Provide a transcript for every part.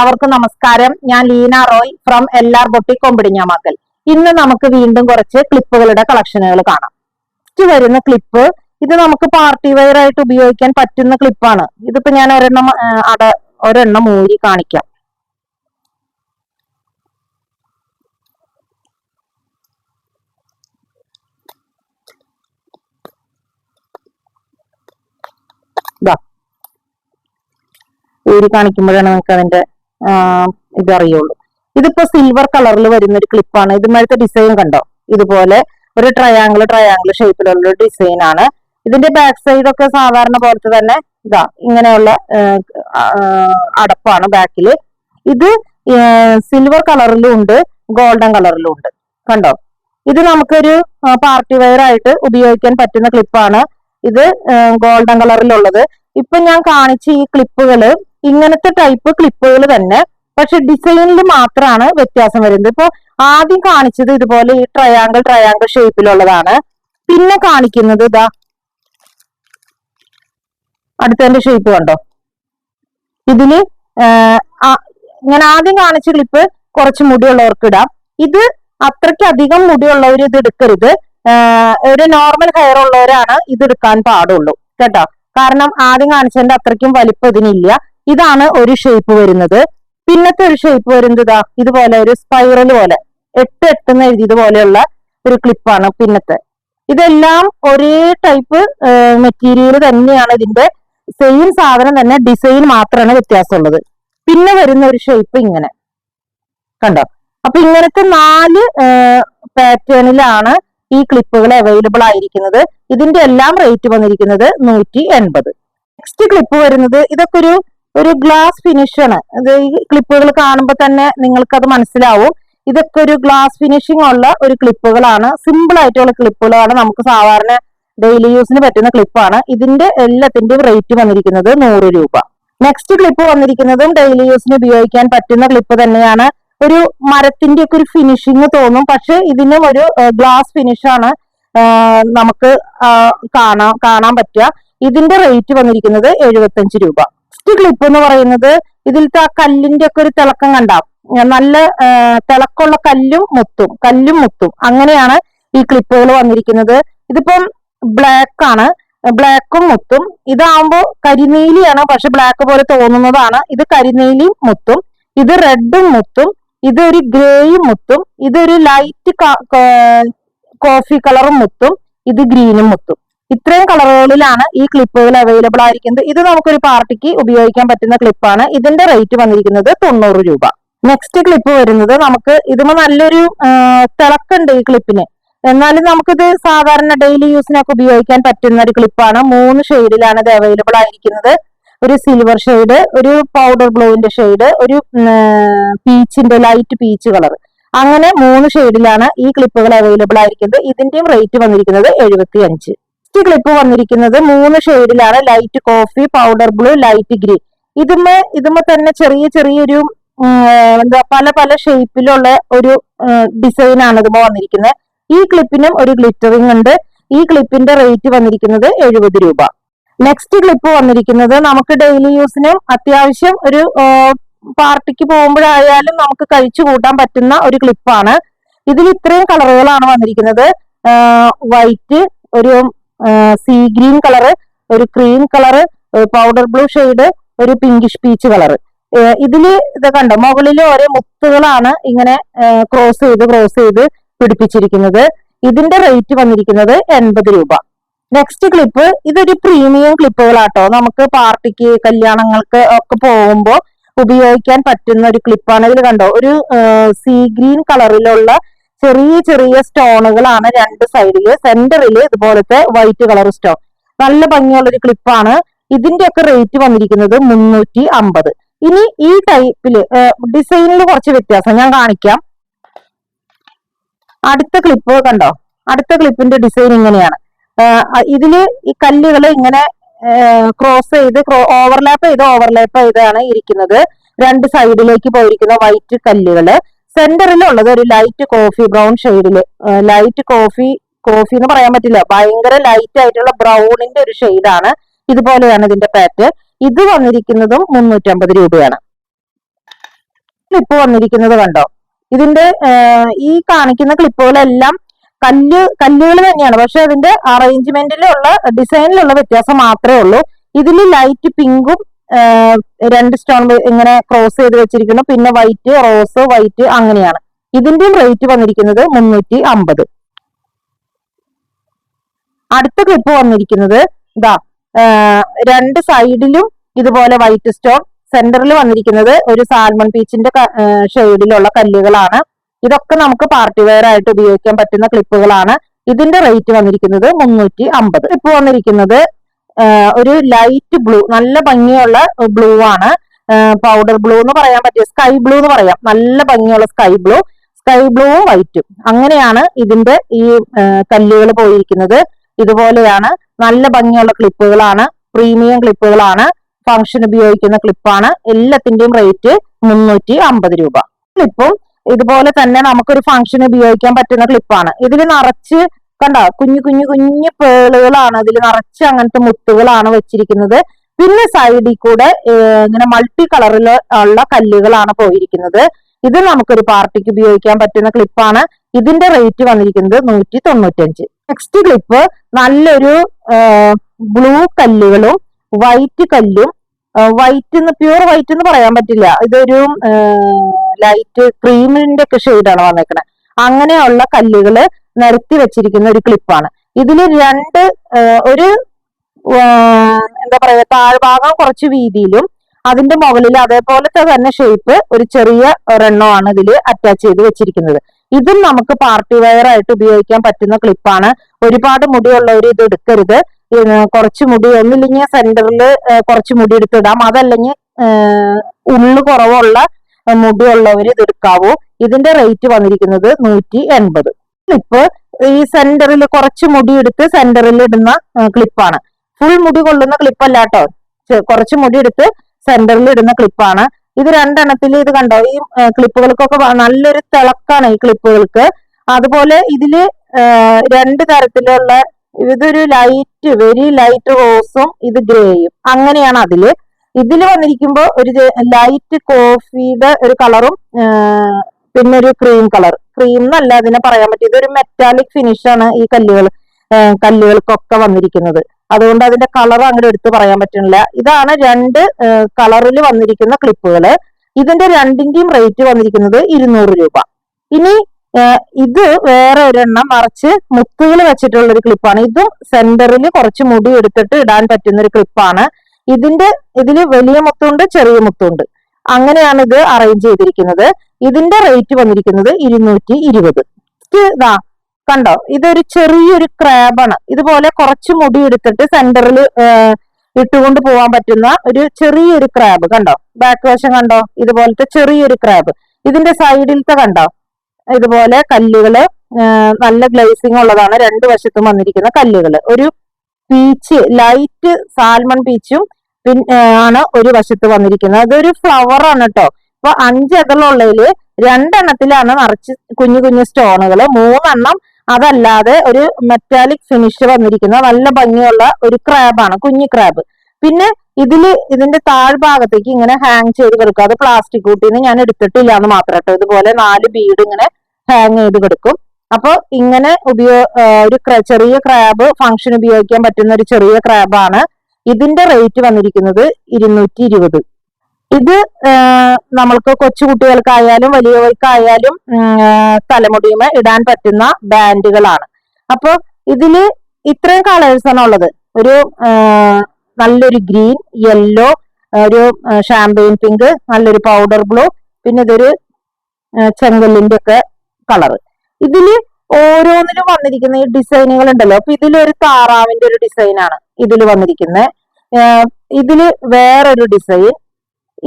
എല്ലാവർക്കും നമസ്കാരം. ഞാൻ Leena Roy from LR boutique Kombidinjamakkal. ഇന്ന് നമുക്ക് വീണ്ടും കുറച്ച് ക്ലിപ്പുകളുടെ കളക്ഷനുകൾ കാണാം. ഫസ്റ്റ് വരുന്ന ക്ലിപ്പ് ഇത് നമുക്ക് പാർട്ടി വെയർ ആയിട്ട് ഉപയോഗിക്കാൻ പറ്റുന്ന ക്ലിപ്പാണ്. ഇതിപ്പോ ഞാൻ ഒരെണ്ണം ഊരി കാണിക്കാം. ഊരി കാണിക്കുമ്പോഴാണ് നമുക്ക് അതിന്റെ ഇതറിയുള്ളൂ. ഇതിപ്പോ സിൽവർ കളറിൽ വരുന്ന ഒരു ക്ലിപ്പാണ്. ഇതുമായിട്ട് ഡിസൈൻ കണ്ടോ? ഇതുപോലെ ഒരു ട്രയാങ്കിൾ ഷേപ്പിലുള്ള ഒരു ഡിസൈൻ ആണ്. ഇതിന്റെ ബാക്ക് സൈഡ് ഒക്കെ സാധാരണ പോലത്തെ തന്നെ ഇങ്ങനെയുള്ള അടപ്പാണ് ബാക്കില്. ഇത് സിൽവർ കളറിലും ഉണ്ട്, ഗോൾഡൻ കളറിലും ഉണ്ട്. കണ്ടോ? ഇത് നമുക്കൊരു പാർട്ടി വെയർ ആയിട്ട് ഉപയോഗിക്കാൻ പറ്റുന്ന ക്ലിപ്പാണ്. ഇത് ഗോൾഡൻ കളറിലുള്ളത്. ഇപ്പൊ ഞാൻ കാണിച്ച ഈ ക്ലിപ്പുകള് ഇങ്ങനത്തെ ടൈപ്പ് ക്ലിപ്പുകൾ തന്നെ, പക്ഷെ ഡിസൈനിൽ മാത്രമാണ് വ്യത്യാസം വരുന്നത്. ഇപ്പൊ ആദ്യം കാണിച്ചത് ഇതുപോലെ ഈ ട്രയാങ്കിൾ ഷേപ്പിലുള്ളതാണ്. പിന്നെ കാണിക്കുന്നത് അടുത്തതിന്റെ ഷേപ്പ് കണ്ടോ? ഇതില് ഞാൻ ആദ്യം കാണിച്ച ക്ലിപ്പ് കുറച്ച് മുടിയുള്ളവർക്ക് ഇടാം. ഇത് അത്രയ്ക്ക് അധികം മുടിയുള്ളവർ ഇത് എടുക്കരുത്. ഒരു നോർമൽ ഹെയർ ഉള്ളവരാണ് ഇത് എടുക്കാൻ പാടുള്ളൂ കേട്ടോ. കാരണം ആദ്യം കാണിച്ചതിന്റെ അത്രയ്ക്കും വലിപ്പം ഇതിനില്ല. ഇതാണ് ഒരു ഷേപ്പ് വരുന്നത്. പിന്നത്തെ ഒരു ഷേപ്പ് വരുന്നത് ഇതുപോലെ ഒരു സ്പൈറൽ പോലെ 8 എന്ന് എഴുതിയത് പോലെയുള്ള ഒരു ക്ലിപ്പാണ് പിന്നത്തെ. ഇതെല്ലാം ഒരേ ടൈപ്പ് മെറ്റീരിയൽ തന്നെയാണ്. ഇതിന്റെ സെയിം സാധനം തന്നെ, ഡിസൈൻ മാത്രമാണ് വ്യത്യാസമുള്ളത്. പിന്നെ വരുന്ന ഒരു ഷേപ്പ് ഇങ്ങനെ കണ്ടോ? അപ്പൊ ഇങ്ങനത്തെ 4 പാറ്റേണിലാണ് ഈ ക്ലിപ്പുകൾ അവൈലബിൾ ആയിരിക്കുന്നത്. ഇതിന്റെ എല്ലാം റേറ്റ് വന്നിരിക്കുന്നത് 180. നെക്സ്റ്റ് ക്ലിപ്പ് വരുന്നത് ഇതൊക്കെ ഒരു ഗ്ലാസ് ഫിനിഷ് ആണ്. ഇത് ഈ ക്ലിപ്പുകൾ കാണുമ്പോൾ തന്നെ നിങ്ങൾക്ക് അത് മനസ്സിലാവും. ഇതൊക്കെ ഒരു ഗ്ലാസ് ഫിനിഷിംഗ് ഉള്ള ഒരു ക്ലിപ്പുകളാണ്. സിമ്പിൾ ആയിട്ടുള്ള ക്ലിപ്പുകളാണ്. നമുക്ക് സാധാരണ ഡെയിലി യൂസിന് പറ്റുന്ന ക്ലിപ്പാണ്. ഇതിന്റെ എല്ലാത്തിന്റെയും റേറ്റ് വന്നിരിക്കുന്നത് 100 രൂപ. നെക്സ്റ്റ് ക്ലിപ്പ് വന്നിരിക്കുന്നതും ഡെയിലി യൂസിന് ഉപയോഗിക്കാൻ പറ്റുന്ന ക്ലിപ്പ് തന്നെയാണ്. ഒരു മരത്തിന്റെ ഒക്കെ ഒരു ഫിനിഷിങ് തോന്നും, പക്ഷെ ഇതിനും ഒരു ഗ്ലാസ് ഫിനിഷാണ് നമുക്ക് കാണാൻ പറ്റുക. ഇതിന്റെ റേറ്റ് വന്നിരിക്കുന്നത് 75 രൂപ. നെക്സ്റ്റ് ക്ലിപ്പ് എന്ന് പറയുന്നത് ഇതിലത്തെ ആ കല്ലിന്റെ ഒക്കെ ഒരു തിളക്കം കണ്ടാം. നല്ല തിളക്കമുള്ള കല്ലും മുത്തും അങ്ങനെയാണ് ഈ ക്ലിപ്പുകൾ വന്നിരിക്കുന്നത്. ഇതിപ്പം ബ്ലാക്ക് ആണ്, ബ്ലാക്കും മുത്തും. ഇതാവുമ്പോ കരിനീലിയാണ്, പക്ഷെ ബ്ലാക്ക് പോലെ തോന്നുന്നതാണ്. ഇത് കരിനീലിയും മുത്തും, ഇത് റെഡും മുത്തും, ഇതൊരു ഗ്രേയും മുത്തും, ഇതൊരു ലൈറ്റ് കോഫി കളറും മുത്തും, ഇത് ഗ്രീനും മുത്തും. ഇത്രയും കളറുകളിലാണ് ഈ ക്ലിപ്പുകൾ അവൈലബിൾ ആയിരിക്കുന്നത്. ഇത് നമുക്കൊരു പാർട്ടിക്ക് ഉപയോഗിക്കാൻ പറ്റുന്ന ക്ലിപ്പാണ്. ഇതിന്റെ റേറ്റ് വന്നിരിക്കുന്നത് 90 രൂപ. നെക്സ്റ്റ് ക്ലിപ്പ് വരുന്നത് നമുക്ക് ഇതുമ്പോ നല്ലൊരു തിളക്കുണ്ട് ഈ ക്ലിപ്പിന്. എന്നാലും നമുക്കിത് സാധാരണ ഡെയിലി യൂസിനൊക്കെ ഉപയോഗിക്കാൻ പറ്റുന്ന ഒരു ക്ലിപ്പാണ്. 3 ഷെയ്ഡിലാണ് ഇത് അവൈലബിൾ ആയിരിക്കുന്നത്. ഒരു സിൽവർ ഷെയ്ഡ്, ഒരു പൗഡർ ബ്ലൂവിന്റെ ഷെയ്ഡ്, ഒരു പീച്ചിന്റെ ലൈറ്റ് പീച്ച് കളർ, അങ്ങനെ 3 ഷെയ്ഡിലാണ് ഈ ക്ലിപ്പുകൾ അവൈലബിൾ ആയിരിക്കുന്നത്. ഇതിന്റെയും റേറ്റ് വന്നിരിക്കുന്നത് 75. നെക്സ്റ്റ് ക്ലിപ്പ് വന്നിരിക്കുന്നത് 3 ഷെയ്ഡിലാണ്. Light coffee, powder blue, light green. ഇതുമ്മ തന്നെ ചെറിയൊരു പല ഷേപ്പിലുള്ള ഒരു ഡിസൈനാണ് ഇതുമ്പോ വന്നിരിക്കുന്നത്. ഈ ക്ലിപ്പിനും ഒരു ഗ്ലിറ്ററിംഗ് ഉണ്ട്. ഈ ക്ലിപ്പിന്റെ റേറ്റ് വന്നിരിക്കുന്നത് 70 രൂപ. നെക്സ്റ്റ് ക്ലിപ്പ് വന്നിരിക്കുന്നത് നമുക്ക് ഡെയിലി യൂസിനും അത്യാവശ്യം ഒരു പാർട്ടിക്ക് പോകുമ്പോഴായാലും നമുക്ക് കഴിച്ചു കൂട്ടാൻ പറ്റുന്ന ഒരു ക്ലിപ്പാണ്. ഇതിൽ ഇത്രയും കളറുകളാണ് വന്നിരിക്കുന്നത്. വൈറ്റ്, ഒരു സീ ഗ്രീൻ കളറ്, ഒരു cream colour, powder blue shade, ഒരു പിങ്കിഷ് പീച്ച് കളറ്. ഇതില് ഇത് കണ്ടോ? മുകളിൽ ഓരോ മുത്തുകളാണ് ഇങ്ങനെ ക്രോസ് ചെയ്ത് പിടിപ്പിച്ചിരിക്കുന്നത്. ഇതിന്റെ റേറ്റ് വന്നിരിക്കുന്നത് 80 രൂപ. നെക്സ്റ്റ് ക്ലിപ്പ് ഇതൊരു പ്രീമിയം ക്ലിപ്പുകളാട്ടോ. നമുക്ക് പാർട്ടിക്ക്, കല്യാണങ്ങൾക്ക് ഒക്കെ പോകുമ്പോൾ ഉപയോഗിക്കാൻ പറ്റുന്ന ഒരു ക്ലിപ്പാണ്. ഇതിൽ കണ്ടോ? ഒരു സീ ഗ്രീൻ കളറിലുള്ള ചെറിയ സ്റ്റോണുകളാണ് 2 സൈഡില്. സെന്ററില് ഇതുപോലത്തെ വൈറ്റ് കളർ സ്റ്റോൺ. നല്ല ഭംഗിയുള്ള ഒരു ക്ലിപ്പാണ്. ഇതിന്റെ ഒക്കെ റേറ്റ് വന്നിരിക്കുന്നത് 350. ഇനി ഈ ടൈപ്പില് ഡിസൈനിൽ കുറച്ച് വ്യത്യാസം ഞാൻ കാണിക്കാം. അടുത്ത ക്ലിപ്പ് കണ്ടോ? അടുത്ത ക്ലിപ്പിന്റെ ഡിസൈൻ ഇങ്ങനെയാണ്. ഇതില് ഈ കല്ലുകൾ ഇങ്ങനെ ഓവർലാപ്പ് ചെയ്താണ് ഇരിക്കുന്നത്. 2 സൈഡിലേക്ക് പോയിരിക്കുന്ന വൈറ്റ് കല്ലുകള്. സെന്ററിലുള്ളത് ഒരു ലൈറ്റ് കോഫി ബ്രൗൺ ഷെയ്ഡില്, ലൈറ്റ് കോഫി എന്ന് പറയാൻ പറ്റില്ല, ഭയങ്കര ലൈറ്റ് ആയിട്ടുള്ള ബ്രൗണിന്റെ ഒരു ഷെയ്ഡാണ്. ഇതുപോലെയാണ് ഇതിന്റെ പാറ്റേൺ. ഇത് വന്നിരിക്കുന്നതും 350 രൂപയാണ്. ക്ലിപ്പ് വന്നിരിക്കുന്നത് കണ്ടോ. ഇതിന്റെ ഈ കാണിക്കുന്ന ക്ലിപ്പുകളെല്ലാം കല്ലുകൾ തന്നെയാണ്, പക്ഷെ അതിന്റെ അറേഞ്ച്മെന്റിലുള്ള ഡിസൈനിലുള്ള വ്യത്യാസം മാത്രമേ ഉള്ളൂ. ഇതിൽ ലൈറ്റ് പിങ്കും 2 സ്റ്റോൺ ഇങ്ങനെ ക്രോസ് ചെയ്ത് വെച്ചിരിക്കുന്നു, പിന്നെ വൈറ്റ്, റോസ്, വൈറ്റ് അങ്ങനെയാണ്. ഇതിന്റെയും റേറ്റ് വന്നിരിക്കുന്നത് 350. അടുത്ത ക്ലിപ്പ് വന്നിരിക്കുന്നത് ഇതാ 2 സൈഡിലും ഇതുപോലെ വൈറ്റ് സ്റ്റോൺ, സെന്ററിൽ വന്നിരിക്കുന്നത് ഒരു സാൽമൺ പീച്ചിന്റെ ഷെയ്ഡിലുള്ള കല്ലുകളാണ്. ഇതൊക്കെ നമുക്ക് പാർട്ടി വെയർ ആയിട്ട് ഉപയോഗിക്കാൻ പറ്റുന്ന ക്ലിപ്പുകളാണ്. ഇതിന്റെ റേറ്റ് വന്നിരിക്കുന്നത് 350. ക്ലിപ്പ് വന്നിരിക്കുന്നത് ഒരു ലൈറ്റ് ബ്ലൂ, നല്ല ഭംഗിയുള്ള ബ്ലൂ ആണ്. പൗഡർ ബ്ലൂ എന്ന് പറയാൻ പറ്റിയ, സ്കൈ ബ്ലൂ എന്ന് പറയാം, നല്ല ഭംഗിയുള്ള സ്കൈ ബ്ലൂവും വൈറ്റും അങ്ങനെയാണ് ഇതിന്റെ ഈ കല്ലുകൾ പോയിരിക്കുന്നത്. ഇതുപോലെയാണ്, നല്ല ഭംഗിയുള്ള ക്ലിപ്പുകളാണ്, പ്രീമിയം ക്ലിപ്പുകളാണ്, ഫംഗ്ഷൻ ഉപയോഗിക്കുന്ന ക്ലിപ്പാണ്. എല്ലാത്തിന്റെയും റേറ്റ് 350 രൂപ. ക്ലിപ്പും ഇതുപോലെ തന്നെ നമുക്കൊരു ഫംഗ്ഷൻ ഉപയോഗിക്കാൻ പറ്റുന്ന ക്ലിപ്പാണ്. ഇതിൽ നിറച്ച് കണ്ടോ കുഞ്ഞു പേളുകളാണ്, ഇതിൽ നിറച്ച് അങ്ങനത്തെ മുത്തുകളാണ് വെച്ചിരിക്കുന്നത്. പിന്നെ സൈഡിൽ കൂടെ ഇങ്ങനെ മൾട്ടി കളറിൽ ഉള്ള കല്ലുകളാണ് പോയിരിക്കുന്നത്. ഇത് നമുക്കൊരു പാർട്ടിക്ക് ഉപയോഗിക്കാൻ പറ്റുന്ന ക്ലിപ്പാണ്. ഇതിന്റെ റേറ്റ് വന്നിരിക്കുന്നത് 195. നെക്സ്റ്റ് ക്ലിപ്പ് നല്ലൊരു ബ്ലൂ കല്ലുകളും വൈറ്റ് കല്ലും, പ്യൂർ വൈറ്റ് എന്ന് പറയാൻ പറ്റില്ല, ഇതൊരു ലൈറ്റ് ക്രീമിന്റെ ഒക്കെ ഷെയ്ഡാണ് വന്നേക്കണേ. അങ്ങനെയുള്ള കല്ലുകള് നിരത്തി വെച്ചിരിക്കുന്ന ഒരു ക്ലിപ്പാണ്. ഇതില് ഒരു എന്താ പറയാ, താഴ്ഭാഗം കുറച്ച് വീതിയിലും അതിന്റെ മുകളിൽ അതേപോലത്തെ തന്നെ ഷേപ്പ് ഒരു ചെറിയ ഒരെണ്ണമാണ് ഇതിൽ അറ്റാച്ച് ചെയ്ത് വെച്ചിരിക്കുന്നത്. ഇതും നമുക്ക് പാർട്ടി വെയർ ആയിട്ട് ഉപയോഗിക്കാൻ പറ്റുന്ന ക്ലിപ്പാണ്. ഒരുപാട് മുടിയുള്ളവർ ഇത് എടുക്കരുത്. കുറച്ച് മുടി ഒന്നില്ലെങ്കിൽ സെന്ററിൽ കുറച്ച് മുടി എടുത്തിടാം, അതല്ലെങ്കിൽ ഉള്ളു കുറവുള്ള മുടിയുള്ളവർ ഇത് എടുക്കാവൂ. ഇതിന്റെ റേറ്റ് വന്നിരിക്കുന്നത് 180. ക്ലിപ്പ് ഈ സെന്ററിൽ കുറച്ച് മുടി എടുത്ത് സെന്ററിൽ ഇടുന്ന ക്ലിപ്പാണ്. ഫുൾ മുടി കൊള്ളുന്ന ക്ലിപ്പല്ല കേട്ടോ, കുറച്ച് മുടി എടുത്ത് സെന്ററിൽ ഇടുന്ന ക്ലിപ്പാണ്. ഇത് 2 എണ്ണത്തിൽ ഇത് കണ്ടോ, ഈ ക്ലിപ്പുകൾക്കൊക്കെ നല്ലൊരു തിളക്കാണ് ഈ ക്ലിപ്പുകൾക്ക്. അതുപോലെ ഇതില് 2 തരത്തിലുള്ള, ഇതൊരു വെരി ലൈറ്റ് റോസും ഇത് ഗ്രേയും അങ്ങനെയാണ്. ഇതില് വന്നിരിക്കുമ്പോ ഒരു ലൈറ്റ് കോഫിയുടെ ഒരു കളറും പിന്നെ ഒരു ക്രീം എന്നല്ല അതിനെ പറയാൻ പറ്റും. ഇതൊരു മെറ്റാലിക് ഫിനിഷാണ് ഈ കല്ലുകൾക്കൊക്കെ വന്നിരിക്കുന്നത്. അതുകൊണ്ട് അതിന്റെ കളർ അങ്ങനെ എടുത്ത് പറയാൻ പറ്റുന്നില്ല. ഇതാണ് 2 കളറിൽ വന്നിരിക്കുന്ന ക്ലിപ്പുകള്. ഇതിന്റെ 2ന്റെയും റേറ്റ് വന്നിരിക്കുന്നത് 200 രൂപ. ഇനി ഇത് വേറെ ഒരെണ്ണം മറിച്ച് മുത്തുകൾ വെച്ചിട്ടുള്ള ഒരു ക്ലിപ്പാണ്. ഇതും സെന്ററിൽ കുറച്ച് മുടി എടുത്തിട്ട് ഇടാൻ പറ്റുന്ന ഒരു ക്ലിപ്പാണ്. ഇതില് വലിയ മുത്തുണ്ട്, ചെറിയ മുത്തുണ്ട്, അങ്ങനെയാണ് ഇത് അറേഞ്ച് ചെയ്തിരിക്കുന്നത്. ഇതിന്റെ റേറ്റ് വന്നിരിക്കുന്നത് 220. ഇതാ കണ്ടോ, ഇതൊരു ചെറിയൊരു ക്രാബാണ്. ഇതുപോലെ കുറച്ച് മുടി എടുത്തിട്ട് സെന്ററിൽ ഇട്ടുകൊണ്ട് പോകാൻ പറ്റുന്ന ഒരു ചെറിയൊരു ക്രാബ് കണ്ടോ, ബാക്ക് വശം കണ്ടോ, ഇതുപോലത്തെ ചെറിയൊരു ക്രാബ്. ഇതിന്റെ സൈഡിലത്തെ കണ്ടോ, ഇതുപോലെ കല്ലുകള് നല്ല ഗ്ലേസിംഗ് ഉള്ളതാണ്. 2 വശത്തും വന്നിരിക്കുന്ന കല്ലുകള് ഒരു പീച്ച്, ലൈറ്റ് സാൽമൺ പീച്ചും ആണ് ഒരു വശത്ത് വന്നിരിക്കുന്നത്. അതൊരു ഫ്ലവർ ആണ് കേട്ടോ. ഇപ്പൊ 5 എതളുള്ളതില് 2 എണ്ണത്തിലാണ് നിറച്ച് കുഞ്ഞു സ്റ്റോണുകള്, 3 എണ്ണം അതല്ലാതെ ഒരു മെറ്റാലിക് ഫിനിഷ് വന്നിരിക്കുന്ന നല്ല ഭംഗിയുള്ള ഒരു ക്രാബാണ്, കുഞ്ഞു ക്രാബ്. പിന്നെ ഇതിന്റെ താഴ്ഭാഗത്തേക്ക് ഇങ്ങനെ ഹാങ് ചെയ്ത് കിടക്കും. അത് പ്ലാസ്റ്റിക് കൂട്ടിന്ന് ഞാൻ എടുത്തിട്ടില്ല എന്ന് മാത്രം കേട്ടോ. ഇതുപോലെ 4 ബീഡ് ഇങ്ങനെ ഹാങ് ചെയ്ത് കിടക്കും. അപ്പൊ ഇങ്ങനെ ഒരു ചെറിയ ക്രാബ് ഫംഗ്ഷൻ ഉപയോഗിക്കാൻ പറ്റുന്ന ഒരു ചെറിയ ക്രാബാണ്. ഇതിന്റെ റേറ്റ് വന്നിരിക്കുന്നത് 220. ഇത് നമ്മൾക്ക് കൊച്ചുകുട്ടികൾക്കായാലും വലിയവർക്കായാലും തലമുടിയുമേ ഇടാൻ പറ്റുന്ന ബാൻഡുകളാണ്. അപ്പൊ ഇതില് ഇത്രയും കളേഴ്സ് ആണ് ഉള്ളത്. ഒരു നല്ലൊരു ഗ്രീൻ, യെല്ലോ, ഒരു ഷാമ്പെയിൻ പിങ്ക്, നല്ലൊരു പൗഡർ ബ്ലൂ, പിന്നെ ഇതൊരു ചെങ്കല്ലിന്റെ ഒക്കെ കളറ്. ഇതില് ഓരോന്നിലും വന്നിരിക്കുന്ന ഈ ഡിസൈനുകൾ ഉണ്ടല്ലോ. അപ്പൊ ഇതിലൊരു താറാവിന്റെ ഒരു ഡിസൈനാണ് ഇതിൽ വന്നിരിക്കുന്നത്. ഇതില് വേറൊരു ഡിസൈൻ,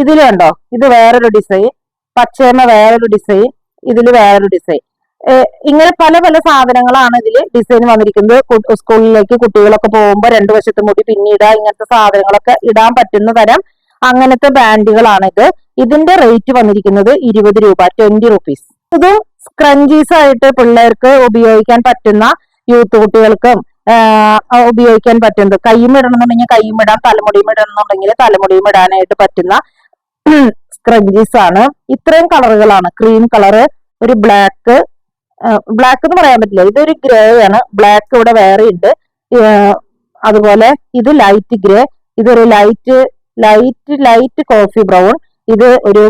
ഇതില് കണ്ടോ, ഇത് വേറൊരു ഡിസൈൻ, പച്ചേമ വേറൊരു ഡിസൈൻ, ഇതില് വേറൊരു ഡിസൈൻ. ഇങ്ങനെ പല സാധനങ്ങളാണ് ഇതിൽ ഡിസൈൻ വന്നിരിക്കുന്നത്. സ്കൂളിലേക്ക് കുട്ടികളൊക്കെ പോകുമ്പോൾ 2 വശത്ത് മുടി പിന്നീട് ഇങ്ങനത്തെ സാധനങ്ങളൊക്കെ ഇടാൻ പറ്റുന്ന തരം അങ്ങനത്തെ ബാൻഡുകളാണ് ഇത്. ഇതിന്റെ റേറ്റ് വന്നിരിക്കുന്നത് 20 രൂപ, 20 റുപ്പീസ്. ഇത് സ്ക്രഞ്ചീസ് ആയിട്ട് പിള്ളേർക്ക് ഉപയോഗിക്കാൻ പറ്റുന്ന, യൂത്ത് കുട്ടികൾക്കും ഉപയോഗിക്കാൻ പറ്റുന്നത്. കൈയും ഇടണമെന്നുണ്ടെങ്കിൽ കൈയും ഇടാം, തലമുടിയും ഇടണമെന്നുണ്ടെങ്കിൽ തലമുടിയും ഇടാനായിട്ട് പറ്റുന്ന സ്ക്രഞ്ചീസ് ആണ്. ഇത്രയും കളറുകളാണ്. ക്രീം കളറ്, ഒരു ബ്ലാക്ക് എന്ന് പറയാൻ പറ്റില്ല, ഇതൊരു ഗ്രേ ആണ്. ബ്ലാക്ക് ഇവിടെ വേറെ ഉണ്ട്. അതുപോലെ ഇത് ലൈറ്റ് ഗ്രേ, ഇതൊരു ലൈറ്റ് കോഫി ബ്രൗൺ, ഇത് ഒരു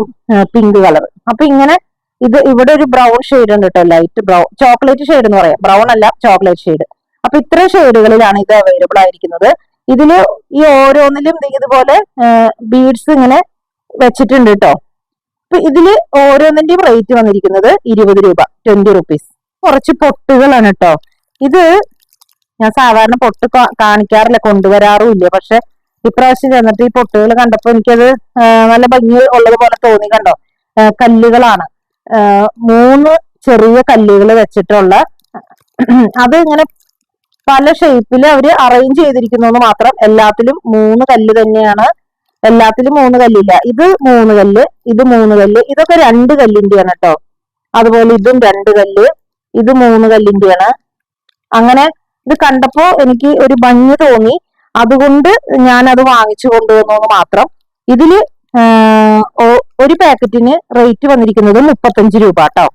പിങ്ക് കളർ. അപ്പൊ ഇങ്ങനെ ഇത് ഇവിടെ ഒരു ബ്രൗൺ ഷെയ്ഡ് ഉണ്ട് കേട്ടോ, ലൈറ്റ് ബ്രൗൺ, ചോക്ലേറ്റ് ഷെയ്ഡ് എന്ന് പറയാം, ബ്രൗൺ അല്ല ചോക്ലേറ്റ് ഷെയ്ഡ്. അപ്പൊ ഇത്രയും ഷെയ്ഡുകളിലാണ് ഇത് അവൈലബിൾ ആയിരിക്കുന്നത്. ഇതില് ഈ ഓരോന്നിലും ഇതുപോലെ ബീഡ്സ് ഇങ്ങനെ വെച്ചിട്ടുണ്ട് കേട്ടോ. അപ്പൊ ഇതില് ഓരോന്നിന്റെയും റേറ്റ് വന്നിരിക്കുന്നത് 20 രൂപ, 20 റുപ്പീസ്. കുറച്ച് പൊട്ടുകളാണ് കേട്ടോ. ഇത് ഞാൻ സാധാരണ പൊട്ട് കാണിക്കാറില്ല, കൊണ്ടുവരാറുമില്ല. പക്ഷെ ഇപ്രാവശ്യം ചെന്നിട്ട് ഈ പൊട്ടുകൾ കണ്ടപ്പോ എനിക്കത് നല്ല ഭംഗി ഉള്ളതുപോലെ തോന്നി. കണ്ടോ, കല്ലുകളാണ്, 3 ചെറിയ കല്ലുകൾ വെച്ചിട്ടുള്ള, അത് ഇങ്ങനെ പല ഷേപ്പിൽ അവര് അറേഞ്ച് ചെയ്തിരിക്കുന്നു മാത്രം. എല്ലാത്തിലും 3 കല്ല് തന്നെയാണ്. എല്ലാത്തിലും 3 കല്ലില്ല. ഇത് 3 കല്ല്, ഇത് 3 കല്ല്, ഇതൊക്കെ 2 കല്ലിന്റെയാണ് കേട്ടോ. അതുപോലെ ഇതും 2 കല്ല്, ഇത് 3 കല്ലിന്റെയാണ്. അങ്ങനെ ഇത് കണ്ടപ്പോ എനിക്ക് ഒരു ഭംഗി തോന്നി, അതുകൊണ്ട് ഞാൻ അത് വാങ്ങിച്ചു കൊണ്ടുവന്നു മാത്രം. ഇതില് ഒരു പാക്കറ്റിന് റേറ്റ് വന്നിരിക്കുന്നത് 35 രൂപ കേട്ടോ.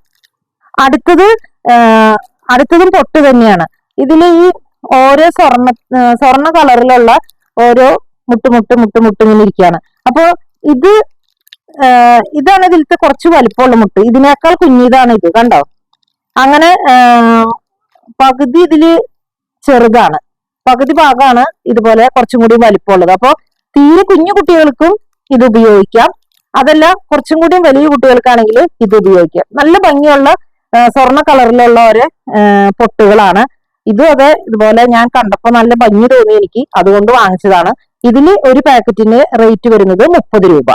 അടുത്തതും പൊട്ട് തന്നെയാണ്. ഇതിൽ ഈ ഓരോ സ്വർണ്ണ കളറിലുള്ള ഓരോ മുട്ട് ഇങ്ങനെ ഇരിക്കുകയാണ്. അപ്പൊ ഇതാണ് ഇതിലത്തെ കുറച്ച് വലിപ്പമുള്ള മുട്ട്. ഇതിനേക്കാൾ കുഞ്ഞിതാണ് ഇത്, കണ്ടോ. അങ്ങനെ പകുതി ഇതില് ചെറുതാണ്, പകുതി ഭാഗമാണ് ഇതുപോലെ കുറച്ചും കൂടി വലിപ്പമുള്ളത്. അപ്പൊ തീരെ കുഞ്ഞു കുട്ടികൾക്കും ഇത് ഉപയോഗിക്കാം, അതല്ല കുറച്ചും കൂടി വലിയ കുട്ടികൾക്കാണെങ്കിൽ ഇത് ഉപയോഗിക്കാം. നല്ല ഭംഗിയുള്ള സ്വർണ്ണ കളറിലുള്ള ഒരു പൊട്ടുകളാണ്. ഇതും അതെ, ഇതുപോലെ ഞാൻ കണ്ടപ്പോ നല്ല ഭംഗി തോന്നി എനിക്ക്, അതുകൊണ്ട് വാങ്ങിച്ചതാണ്. ഇതില് ഒരു പാക്കറ്റിന് റേറ്റ് വരുന്നത് 30 രൂപ.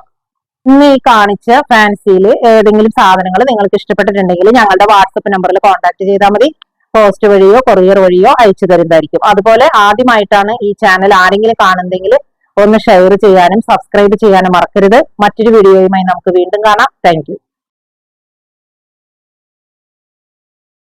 ഇന്ന് ഈ കാണിച്ച ഫാൻസിയിൽ ഏതെങ്കിലും സാധനങ്ങൾ നിങ്ങൾക്ക് ഇഷ്ടപ്പെട്ടിട്ടുണ്ടെങ്കിൽ ഞങ്ങളുടെ വാട്സപ്പ് നമ്പറിൽ കോൺടാക്ട് ചെയ്താൽ മതി. പോസ്റ്റ് വഴിയോ കൊറിയർ വഴിയോ അയച്ചു തരുന്നതായിരിക്കും. അതുപോലെ ആദ്യമായിട്ടാണ് ഈ ചാനൽ ആരെങ്കിലും കാണുന്നെങ്കിൽ ഒന്ന് ഷെയർ ചെയ്യാനും സബ്സ്ക്രൈബ് ചെയ്യാനും മറക്കരുത്. മറ്റൊരു വീഡിയോയുമായി നമുക്ക് വീണ്ടും കാണാം. താങ്ക്